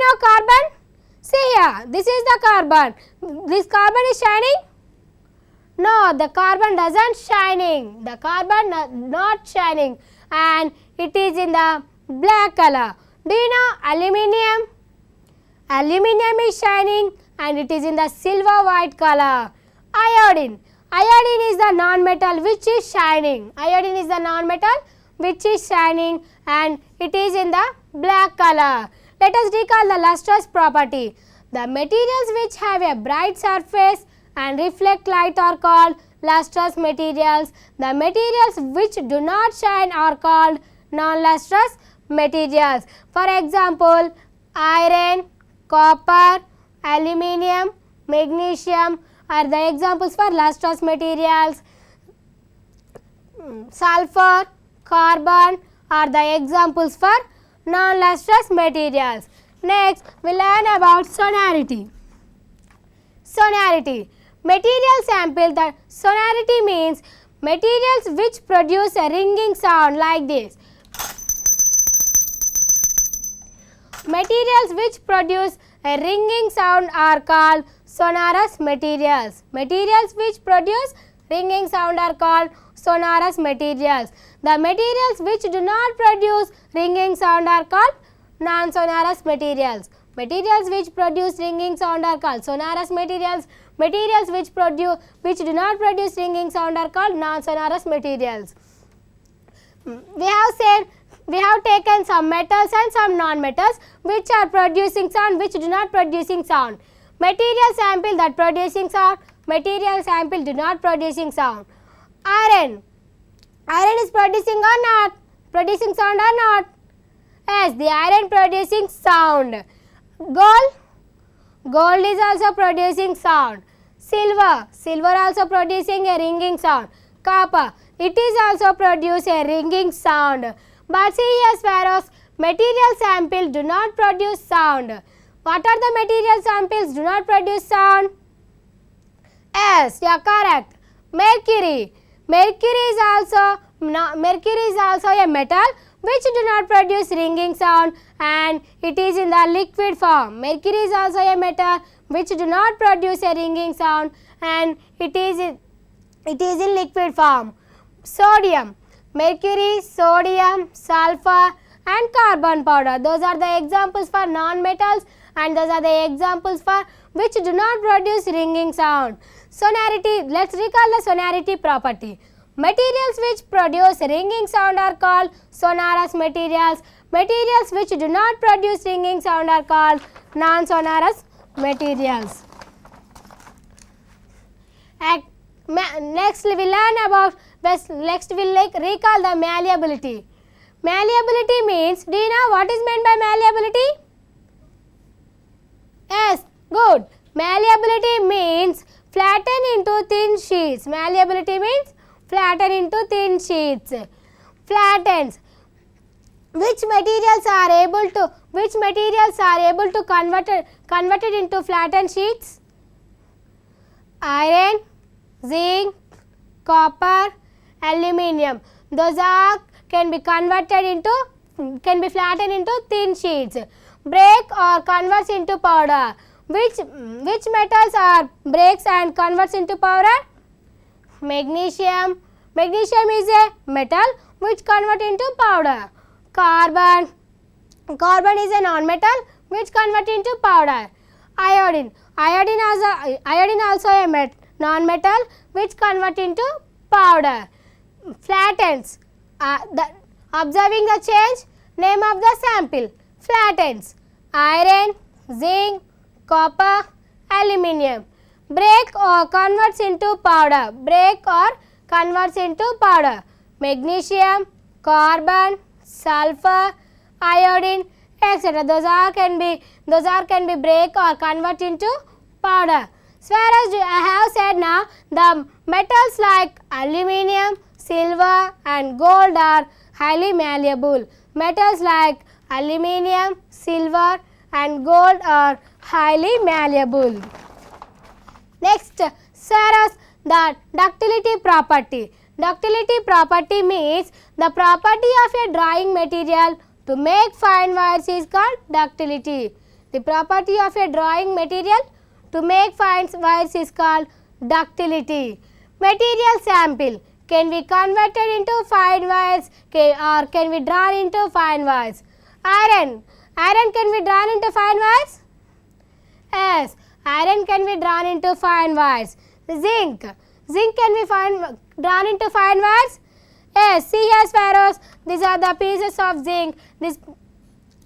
know carbon? See here, this is the carbon. This carbon is shining? No, the carbon doesn't shining. The carbon not shining, and it is in the black color. Do you know aluminium? Aluminium is shining and it is in the silver white color. Iodine. Iodine is the non-metal which is shining. Iodine is the non-metal which is shining and it is in the black color. Let us recall the lustrous property. The materials which have a bright surface and reflect light are called lustrous materials. The materials which do not shine are called non-lustrous materials. For example, iron, copper, aluminium, magnesium are the examples for lustrous materials. Sulfur, carbon are the examples for non-lustrous materials. Next, we learn about sonority. Sonority. Material sample. The sonority means materials which produce a ringing sound like this. Materials which produce a ringing sound are called sonorous materials. Materials which produce ringing sound are called sonorous materials. The materials which do not produce ringing sound are called non-sonorous materials. Materials which produce ringing sound are called sonorous materials. Materials which do not produce ringing sound are called non-sonorous materials. We have taken some metals and some non-metals which are producing sound, which do not producing sound. Material sample that producing sound, material sample do not producing sound. Iron. Iron is producing or not? Producing sound or not? Yes, the iron producing sound. Gold. Gold is also producing sound. Silver. Silver also producing a ringing sound. Copper. It is also produce a ringing sound. But see here sparrows, material sample do not produce sound. What are the material samples do not produce sound? Yes, you are correct. Mercury. Mercury is also a metal which do not produce ringing sound and it is in the liquid form. Mercury is also a metal which do not produce a ringing sound and it is in liquid form. Sodium. Mercury, sodium, sulfur and carbon powder. Those are the examples for non-metals and those are the examples for which do not produce ringing sound. Sonority. Let us recall the sonority property. Materials which produce ringing sound are called sonorous materials. Materials which do not produce ringing sound are called non-sonorous materials. Next we learn about recall the malleability. Malleability means, do you know what is meant by malleability? Yes, good. Malleability means flatten into thin sheets. Malleability means flatten into thin sheets. Flattens. Which materials are able to convert it into flattened sheets? Iron, zinc, copper, aluminium. Those can be flattened into thin sheets. Break or converts into powder. Which metals are breaks and converts into powder? Magnesium. Magnesium is a metal which convert into powder. Carbon. Carbon is a non-metal which convert into powder. Iodine. Iodine also a non-metal which convert into powder. Flattens. Observing the change, name of the sample. Flattens. Iron, zinc, copper, aluminium. Break or converts into powder. Break or converts into powder. Magnesium, carbon, sulfur, iodine, etc. Those can be break or convert into powder. So whereas I have said now, the metals like aluminium, silver and gold are highly malleable. Metals like aluminium, silver and gold are highly malleable. Next, Sarah's the ductility property. Ductility property means the property of a drying material to make fine wires is called ductility. The property of a drawing material to make fine wires is called ductility. Material sample can be converted into fine wires or can be drawn into fine wires. Iron can be drawn into fine wires? Yes, iron can be drawn into fine wires. Zinc can be drawn into fine wires? Yes, see here sparrows, these are the pieces of zinc.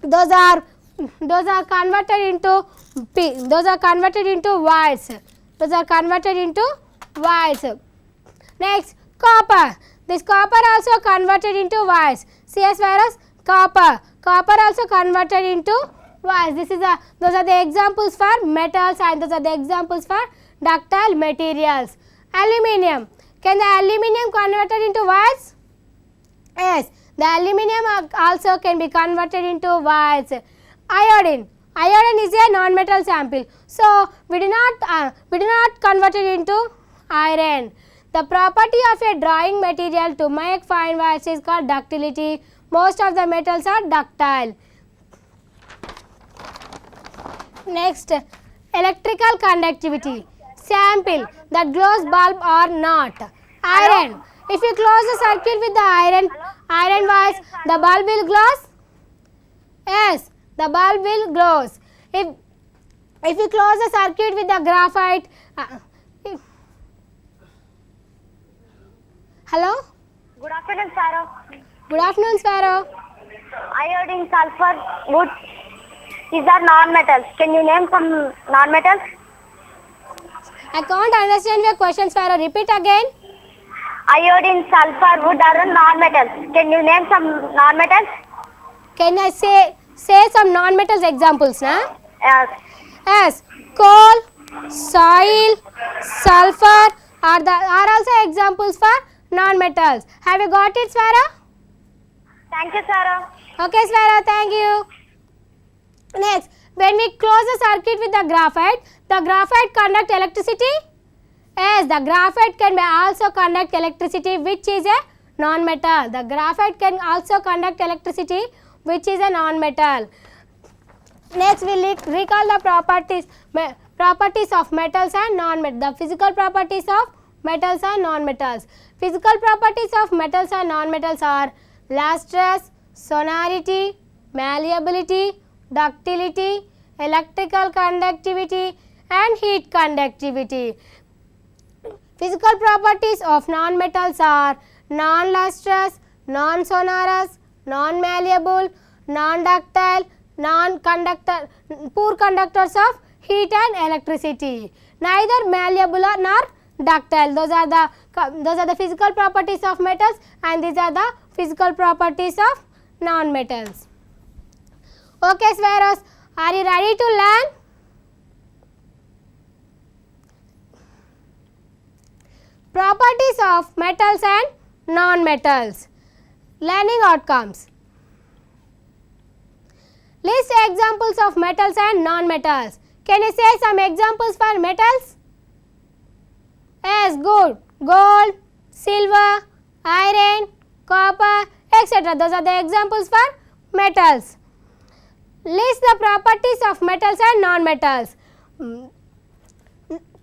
Those are converted into wires. Those are converted into wires. Next, copper. This copper also converted into wires. See here sparrows, copper also converted into wires. Those are the examples for metals and those are the examples for ductile materials. Aluminium. Can the aluminium converted into wires? Yes, the aluminium also can be converted into wires. Iodine is a non-metal sample. So we do not convert it into iron. The property of a drawing material to make fine wires is called ductility. Most of the metals are ductile. Next, electrical conductivity. Sample that glows bulb or not. Iron. If you close the circuit with the iron wires, the bulb will glows? Yes, the bulb will glows. If you close the circuit with the graphite, hello? Good afternoon, Sparrow. Good afternoon, Sparrow. Iodine, sulfur, wood, these are non-metals. Can you name some non-metals? I can't understand your question, Sparrow. Repeat again. Iodine, sulfur, wood are non-metals. Can you name some non-metals? Can I say some non-metals examples, na? Yes. Yes. Coal, soil, sulfur are also examples for non-metals. Have you got it, Sparrow? Thank you, Sparrow. Okay, Sparrow. Thank you. Next, when we close the circuit with the graphite conduct electricity? Yes, the graphite can also conduct electricity, which is a non-metal. The graphite can also conduct electricity, which is a non-metal. Next, we recall the properties of metals and non-metals. The physical properties of metals and non-metals. Physical properties of metals and non-metals are lustrous, sonority, malleability, ductility, electrical conductivity and heat conductivity. Physical properties of non-metals are non-lustrous, non-sonorous, non-malleable, non-ductile, poor conductors of heat and electricity. Neither malleable nor ductile. Those are the physical properties of metals and these are the physical properties of non-metals. Okay, Sparrows, are you ready to learn? Properties of metals and non-metals. Learning outcomes. List examples of metals and non-metals. Can you say some examples for metals? Yes, good. Gold, silver, iron, copper, etc. Those are the examples for metals. List the properties of metals and non-metals.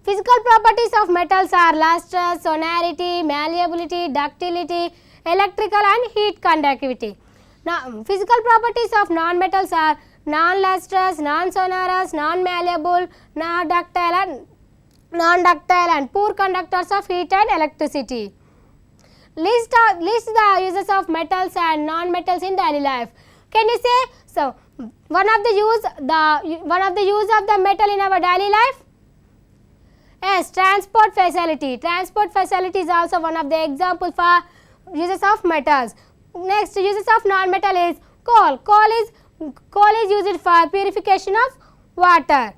Physical properties of metals are lustrous, sonority, malleability, ductility, electrical and heat conductivity. Now, physical properties of non-metals are non-lustrous, non-sonorous, non-malleable, non-ductile and poor conductors of heat and electricity. List the uses of metals and non-metals in daily life. Can you say so? One of the use of the metal in our daily life? Yes, transport facility. Transport facility is also one of the examples for uses of metals. Next, uses of non-metal is coal. Coal is used for purification of water.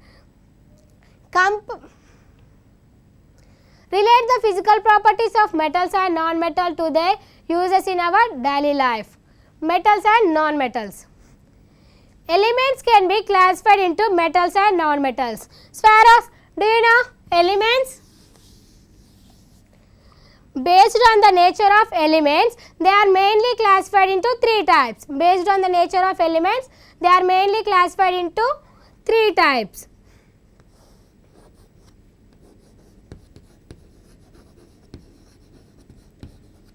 Relate the physical properties of metals and non-metal to their uses in our daily life. Metals and non-metals. Elements can be classified into metals and non-metals. Sparrows, do you know elements? Based on the nature of elements, they are mainly classified into three types. Based on the nature of elements, they are mainly classified into three types.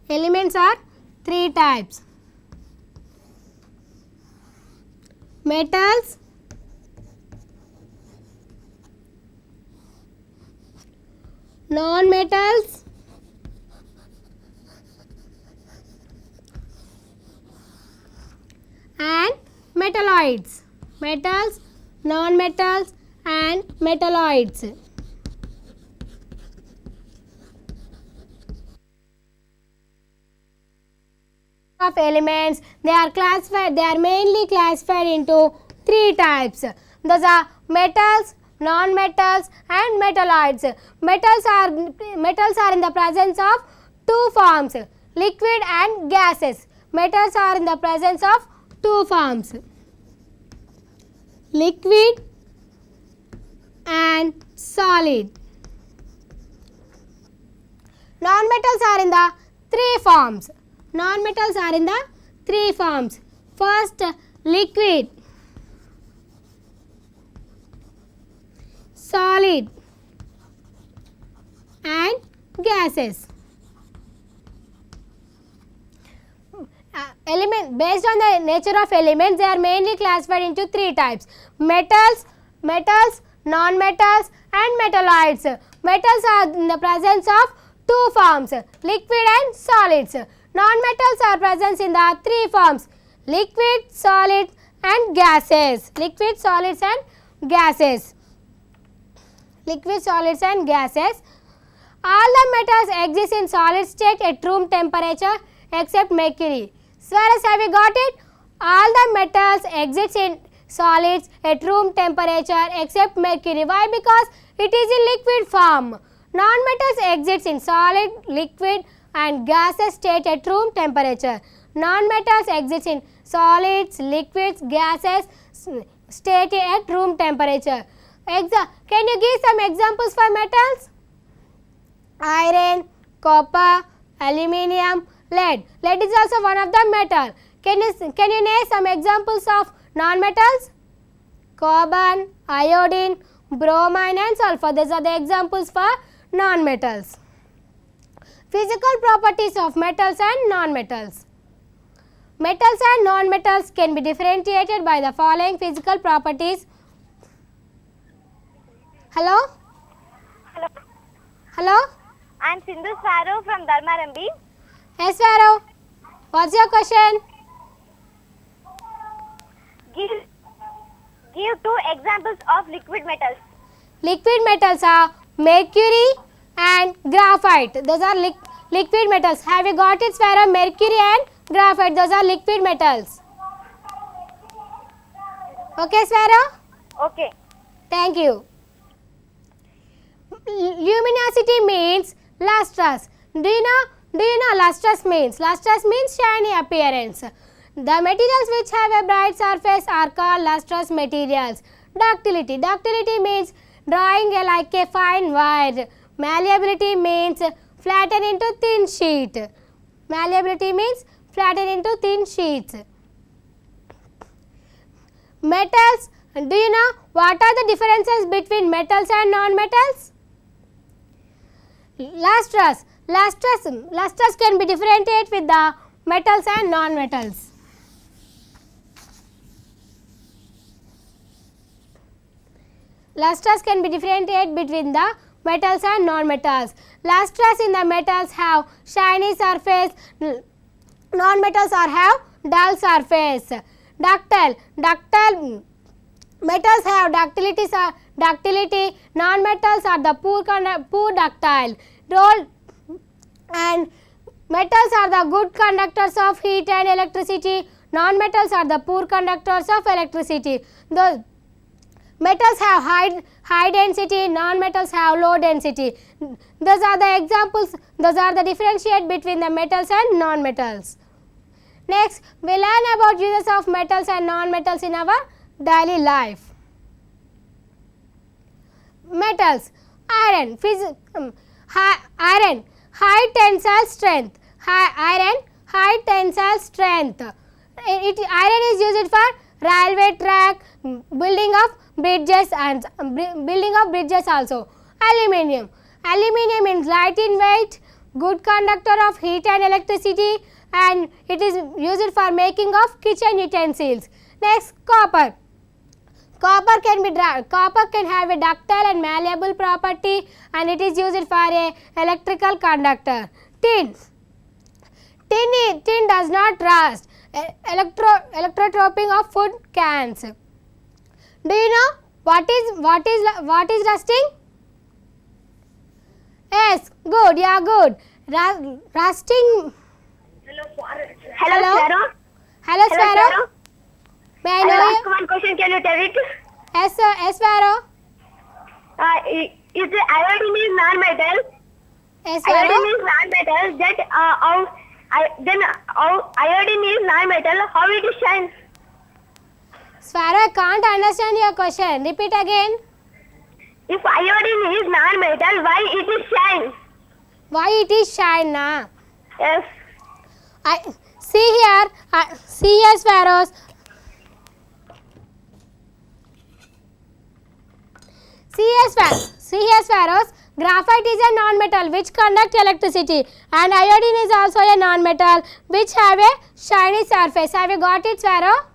Elements are three types: metals, non-metals, and metalloids. Metals, non-metals, and metalloids. Of elements, they are mainly classified into three types. Those are metals, non-metals, and metalloids. Metals are in the presence of two forms, liquid and gases. Metals are in the presence of two forms, liquid and solid. Non-metals are in the three forms. Non-metals are in the three forms. First, liquid, solid, and gases. Based on the nature of elements, they are mainly classified into three types: metals, non-metals, and metalloids. Metals are in the presence of two forms, liquid and solids. Non-metals are present in the three forms, liquid, solid, and gases. Liquid, solids, and gases. Liquid, solids, and gases. All the metals exist in solid state at room temperature except mercury. Tswreis, have you got it? All the metals exist in solids at room temperature except mercury. Why? Because it is in liquid form. Non-metals exist in solid, liquid, and gaseous state at room temperature. Non-metals exist in solids, liquids, gases state at room temperature. Can you give some examples for metals? Iron, copper, aluminium, lead. Lead is also one of the metal. Can you name some examples of non-metals? Carbon, iodine, bromine, and sulfur. These are the examples for non-metals. Physical properties of metals and non-metals. Metals and non-metals can be differentiated by the following physical properties. Hello? Hello. Hello? I am Sindhu Swaru from Dharmarambi. Yes, Swaru. What's your question? Give two examples of liquid metals. Liquid metals are mercury and graphite. Those are liquid metals. Have you got it, Swaru? Mercury and graphite. Those are liquid metals. Okay, Swaru? Okay. Thank you. Luminosity means lustrous. Do you know lustrous means? Lustrous means shiny appearance. The materials which have a bright surface are called lustrous materials. Ductility. Ductility means drawing like a fine wire. Malleability means flatten into thin sheet. Malleability means flatten into thin sheets. Metals. Do you know what are the differences between metals and non-metals? Lustrous. Lustrous can be differentiated with the metals and non-metals. Lustrous can be differentiated between the metals and non-metals. Lustrous in the metals have shiny surface, non-metals have dull surface. Ductile. Metals have ductility, non-metals are the poor ductile. And metals are the good conductors of heat and electricity. Non-metals are the poor conductors of electricity. The metals have high density, non-metals have low density. Those are the examples, those are the differentiate between the metals and non-metals. Next, we learn about uses of metals and non-metals in our daily life. Metals. Iron, high tensile strength. Iron, high tensile strength. Iron is used for railway track, building of bridges and building of bridges also. Aluminium. Aluminium is light in weight, good conductor of heat and electricity, and it is used for making of kitchen utensils. Next, copper. Copper can have a ductile and malleable property, and it is used for a electrical conductor. Tin. Tin does not rust. Electrotropic of food cans. Do you know what is rusting? Yes, good. Yeah, good. Rusting. Hello, Sparrow. Hello, Sparrow. May I know I ask you? one question. Can you tell it? Yes, sir. Yes, Sparrow. Is iodine is non-metal? Yes, Iodine Sparrow. is non-metal. Then iodine is non-metal. How it shines? Sparrow, I can't understand your question. Repeat again. If iodine is non-metal, why it is shine? Why it is shine, na? Yes. See here, Sparrows. See here, Sparrows. Graphite is a non-metal which conduct electricity, and iodine is also a non-metal which have a shiny surface. Have you got it, Sparrow?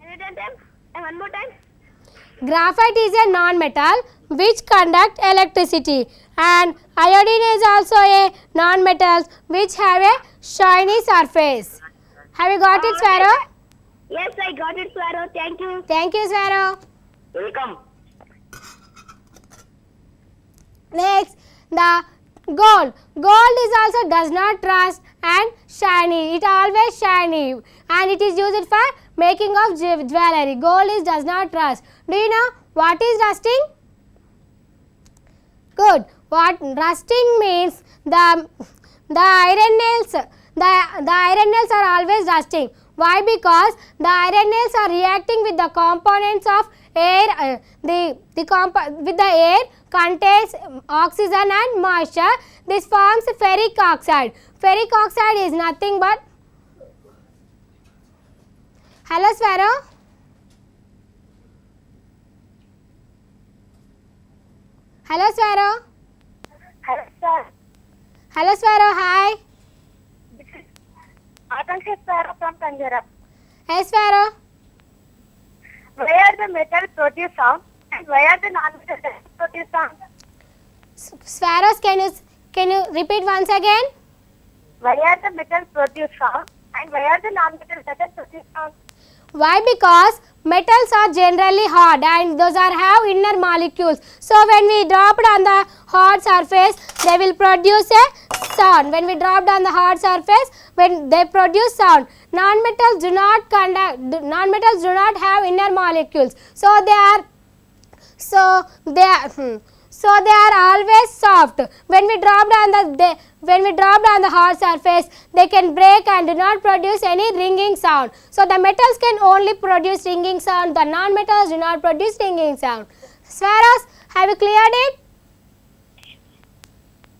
Can you tell them? One more time. Graphite is a non-metal which conduct electricity, and iodine is also a non-metal which have a shiny surface. Have you got it, Sparrow? Yes, I got it, Sparrow. Thank you. Thank you, Sparrow. Welcome. Next, the gold. Gold is also does not rust and shiny. It always shiny, and it is used for making of jewelry. Gold is does not rust. Do you know what is rusting? Good. What rusting means, the iron nails. The iron nails are always rusting. Why? Because the iron nails are reacting with the components of air. With the air contains oxygen and moisture. This forms ferric oxide. Ferric oxide is nothing but. Hello, Sparrow. Hello, Sparrow. Hello, sir. Hello, Sparrow. Hi. This is Akansha Sparrow from Punjab. Hey, Sparrow. Why are the metal produce sound and why are the non-metal produce sound? Sparrows, can you repeat once again? Why are the metal produce sound and why are the non-metal produce sound? Why? Because metals are generally hard and those are have inner molecules. So when we dropped on the hard surface, they will produce a sound. When we dropped on the hard surface, when they produce sound. Non-metals do not have inner molecules. So they are always soft. When we dropped on the hard surface, they can break and do not produce any ringing sound. So the metals can only produce ringing sound. The non-metals do not produce ringing sound. Sparrows, have you cleared it?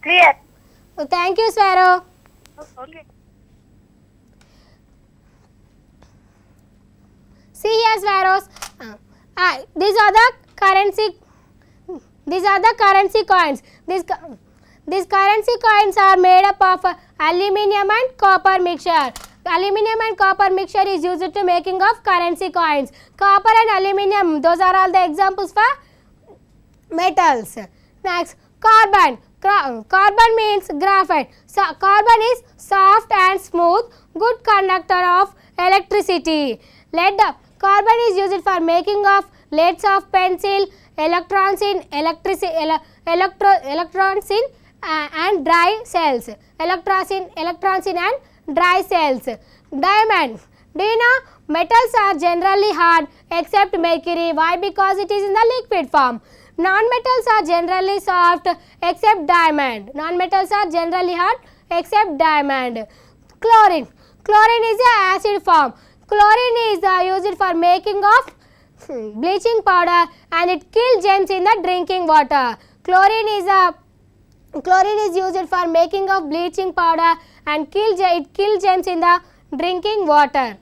Clear. Oh, thank you, Sparrow. Okay. See here, Sparrows. These are the currency coins. These currency coins are made up of aluminium and copper mixture. Aluminium and copper mixture is used to making of currency coins. Copper and aluminium, those are all the examples for metals. Next, carbon. Carbon means graphite. So, carbon is soft and smooth, good conductor of electricity. Lead. Carbon is used for making of leads of pencil, electrons in and dry cells. Electrons in and dry cells. Diamond. Do you know metals are generally hard except mercury? Why? Because it is in the liquid form. Non-metals are generally soft except diamond. Non-metals are generally hard except diamond. Chlorine. Chlorine is an acid form. Chlorine is used for making of bleaching powder and it kills germs in the drinking water. Chlorine is used for making of bleaching powder and it kills germs in the drinking water.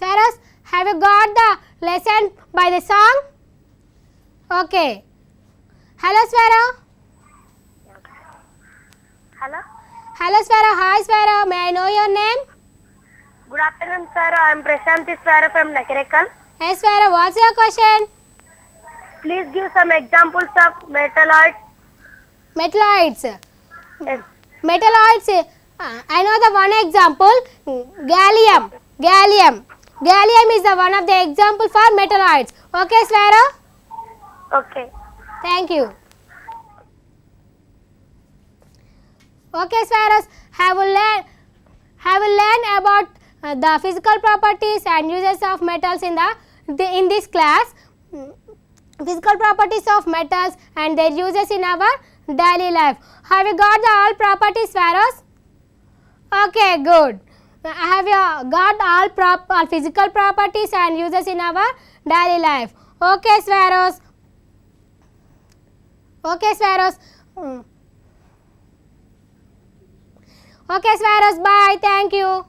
Swaros, have you got the lesson by the song? Okay. Hello Swaro. Hello. Hello Swaro. Hi Swaro. May I know your name? Good afternoon, sir. I am Prashanti Swara from Nakirekal. Yes Swaro. What's your question? Please give some examples of metalloids. Metalloids. Yes. Metalloids. I know the one example. Gallium. Gallium. Gallium is the one of the example for metalloids. Okay Swaro. Okay. Thank you. Okay Swaros, have you learned about the physical properties and uses of metals in this class. Physical properties of metals and their uses in our daily life. Have you got the all properties Swaros? Okay, good. Have you got all physical properties and uses in our daily life? Okay Swaros. Okay Swaros. Okay Swaros, bye. Thank you.